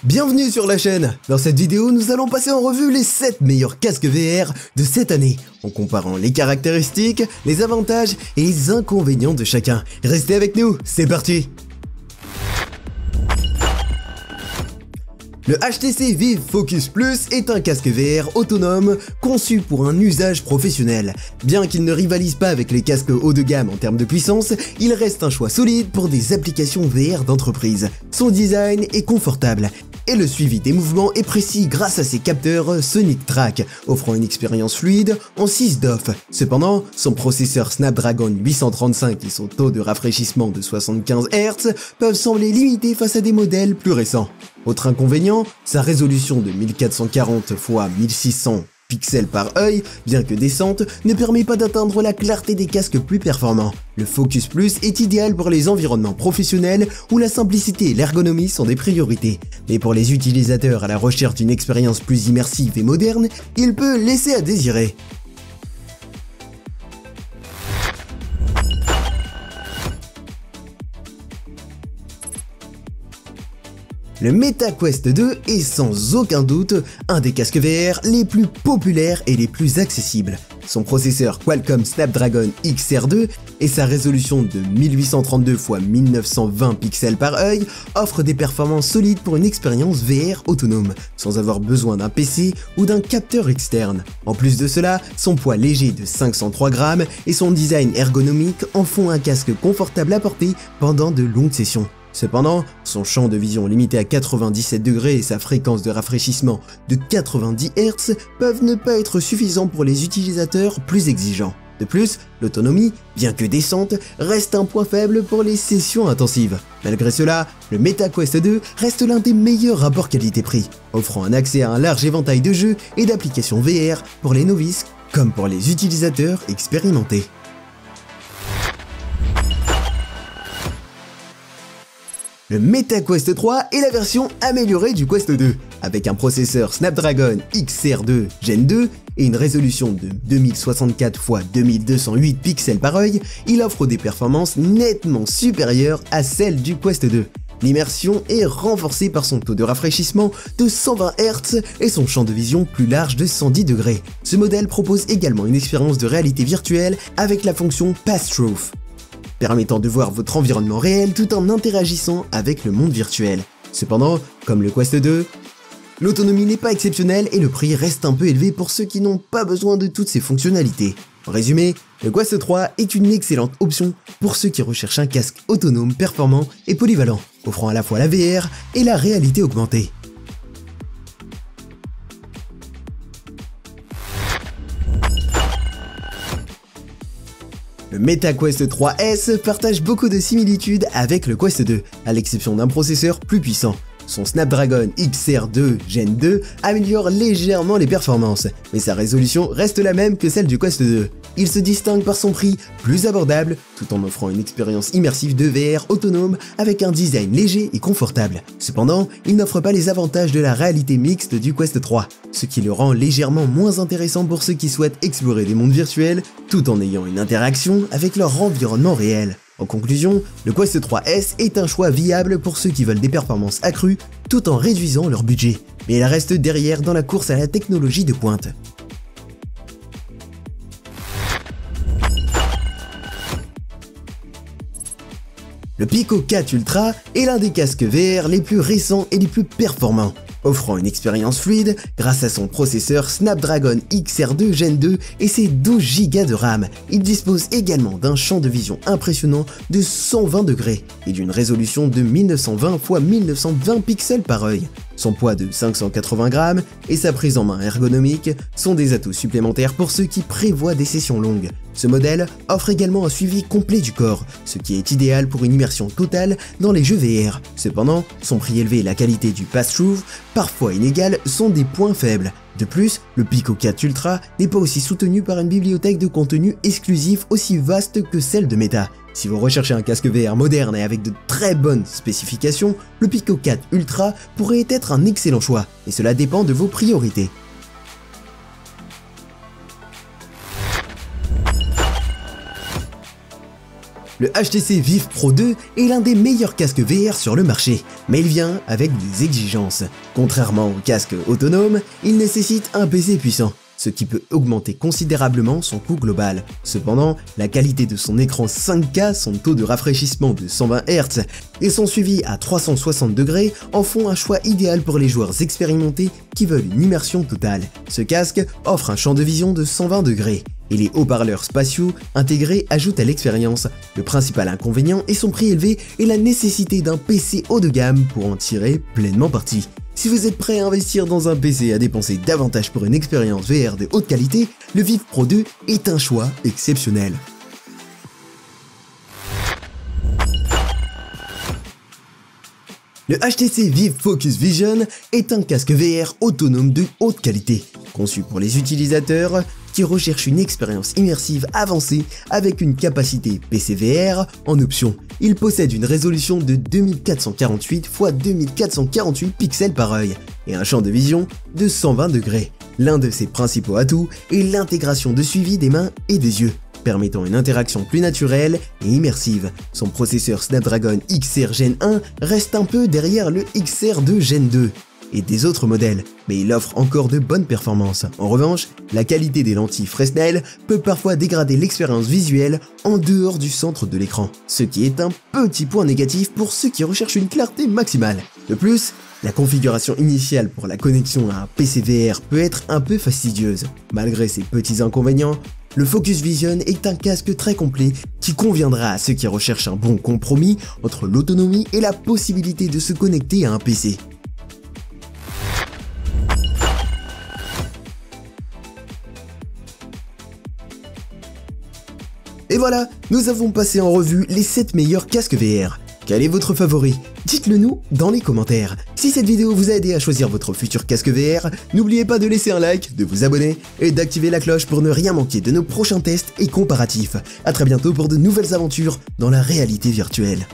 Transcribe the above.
Bienvenue sur la chaîne. Dans cette vidéo, nous allons passer en revue les 7 meilleurs casques VR de cette année, en comparant les caractéristiques, les avantages et les inconvénients de chacun. Restez avec nous, c'est parti! Le HTC Vive Focus Plus est un casque VR autonome conçu pour un usage professionnel. Bien qu'il ne rivalise pas avec les casques haut de gamme en termes de puissance, il reste un choix solide pour des applications VR d'entreprise. Son design est confortable et le suivi des mouvements est précis grâce à ses capteurs Sonic Track, offrant une expérience fluide en 6 DoF. Cependant, son processeur Snapdragon 835 et son taux de rafraîchissement de 75 Hz peuvent sembler limités face à des modèles plus récents. Autre inconvénient, sa résolution de 1440 x 1600 pixels par œil, bien que décente, ne permet pas d'atteindre la clarté des casques plus performants. Le Focus Plus est idéal pour les environnements professionnels où la simplicité et l'ergonomie sont des priorités. Mais pour les utilisateurs à la recherche d'une expérience plus immersive et moderne, il peut laisser à désirer. Le MetaQuest 2 est sans aucun doute un des casques VR les plus populaires et les plus accessibles. Son processeur Qualcomm Snapdragon XR2 et sa résolution de 1832 x 1920 pixels par œil offrent des performances solides pour une expérience VR autonome, sans avoir besoin d'un PC ou d'un capteur externe. En plus de cela, son poids léger de 503 grammes et son design ergonomique en font un casque confortable à porter pendant de longues sessions. Cependant, son champ de vision limité à 97 degrés et sa fréquence de rafraîchissement de 90 Hz peuvent ne pas être suffisants pour les utilisateurs plus exigeants. De plus, l'autonomie, bien que décente, reste un point faible pour les sessions intensives. Malgré cela, le MetaQuest 2 reste l'un des meilleurs rapports qualité-prix, offrant un accès à un large éventail de jeux et d'applications VR pour les novices comme pour les utilisateurs expérimentés. Le MetaQuest 3 est la version améliorée du Quest 2, avec un processeur Snapdragon XR2 Gen 2 et une résolution de 2064 x 2208 pixels par œil, il offre des performances nettement supérieures à celles du Quest 2. L'immersion est renforcée par son taux de rafraîchissement de 120 Hz et son champ de vision plus large de 110 degrés. Ce modèle propose également une expérience de réalité virtuelle avec la fonction Pass-Through, permettant de voir votre environnement réel tout en interagissant avec le monde virtuel. Cependant, comme le Quest 2, l'autonomie n'est pas exceptionnelle et le prix reste un peu élevé pour ceux qui n'ont pas besoin de toutes ces fonctionnalités. En résumé, le Quest 3 est une excellente option pour ceux qui recherchent un casque autonome, performant et polyvalent, offrant à la fois la VR et la réalité augmentée. Le MetaQuest 3S partage beaucoup de similitudes avec le Quest 2, à l'exception d'un processeur plus puissant. Son Snapdragon XR2 Gen 2 améliore légèrement les performances, mais sa résolution reste la même que celle du Quest 2. Il se distingue par son prix plus abordable, tout en offrant une expérience immersive de VR autonome avec un design léger et confortable. Cependant, il n'offre pas les avantages de la réalité mixte du Quest 3, ce qui le rend légèrement moins intéressant pour ceux qui souhaitent explorer des mondes virtuels tout en ayant une interaction avec leur environnement réel. En conclusion, le Quest 3S est un choix viable pour ceux qui veulent des performances accrues tout en réduisant leur budget, mais il reste derrière dans la course à la technologie de pointe. Le Pico 4 Ultra est l'un des casques VR les plus récents et les plus performants, offrant une expérience fluide grâce à son processeur Snapdragon XR2 Gen 2 et ses 12 Go de RAM. Il dispose également d'un champ de vision impressionnant de 120 degrés et d'une résolution de 1920 x 1920 pixels par œil. Son poids de 580 grammes et sa prise en main ergonomique sont des atouts supplémentaires pour ceux qui prévoient des sessions longues. Ce modèle offre également un suivi complet du corps, ce qui est idéal pour une immersion totale dans les jeux VR. Cependant, son prix élevé et la qualité du pass-through, parfois inégale, sont des points faibles. De plus, le Pico 4 Ultra n'est pas aussi soutenu par une bibliothèque de contenu exclusif aussi vaste que celle de Meta. Si vous recherchez un casque VR moderne et avec de très bonnes spécifications, le Pico 4 Ultra pourrait être un excellent choix, et cela dépend de vos priorités. Le HTC Vive Pro 2 est l'un des meilleurs casques VR sur le marché, mais il vient avec des exigences. Contrairement aux casques autonomes, il nécessite un PC puissant, ce qui peut augmenter considérablement son coût global. Cependant, la qualité de son écran 5K, son taux de rafraîchissement de 120 Hz et son suivi à 360 degrés en font un choix idéal pour les joueurs expérimentés qui veulent une immersion totale. Ce casque offre un champ de vision de 120 degrés. Et les haut-parleurs spatiaux intégrés ajoutent à l'expérience. Le principal inconvénient est son prix élevé et la nécessité d'un PC haut de gamme pour en tirer pleinement parti. Si vous êtes prêt à investir dans un PC et à dépenser davantage pour une expérience VR de haute qualité, le Vive Pro 2 est un choix exceptionnel. Le HTC Vive Focus Vision est un casque VR autonome de haute qualité, conçu pour les utilisateurs qui recherchent une expérience immersive avancée avec une capacité PC VR en option. Il possède une résolution de 2448 x 2448 pixels par œil et un champ de vision de 120 degrés. L'un de ses principaux atouts est l'intégration de suivi des mains et des yeux, permettant une interaction plus naturelle et immersive. Son processeur Snapdragon XR Gen 1 reste un peu derrière le XR2 Gen 2 et des autres modèles, mais il offre encore de bonnes performances. En revanche, la qualité des lentilles Fresnel peut parfois dégrader l'expérience visuelle en dehors du centre de l'écran, ce qui est un petit point négatif pour ceux qui recherchent une clarté maximale. De plus, la configuration initiale pour la connexion à un PC VR peut être un peu fastidieuse. Malgré ces petits inconvénients, le Focus Vision est un casque très complet qui conviendra à ceux qui recherchent un bon compromis entre l'autonomie et la possibilité de se connecter à un PC. Et voilà, nous avons passé en revue les 7 meilleurs casques VR. Quel est votre favori? Dites-le nous dans les commentaires. Si cette vidéo vous a aidé à choisir votre futur casque VR, n'oubliez pas de laisser un like, de vous abonner et d'activer la cloche pour ne rien manquer de nos prochains tests et comparatifs. A très bientôt pour de nouvelles aventures dans la réalité virtuelle.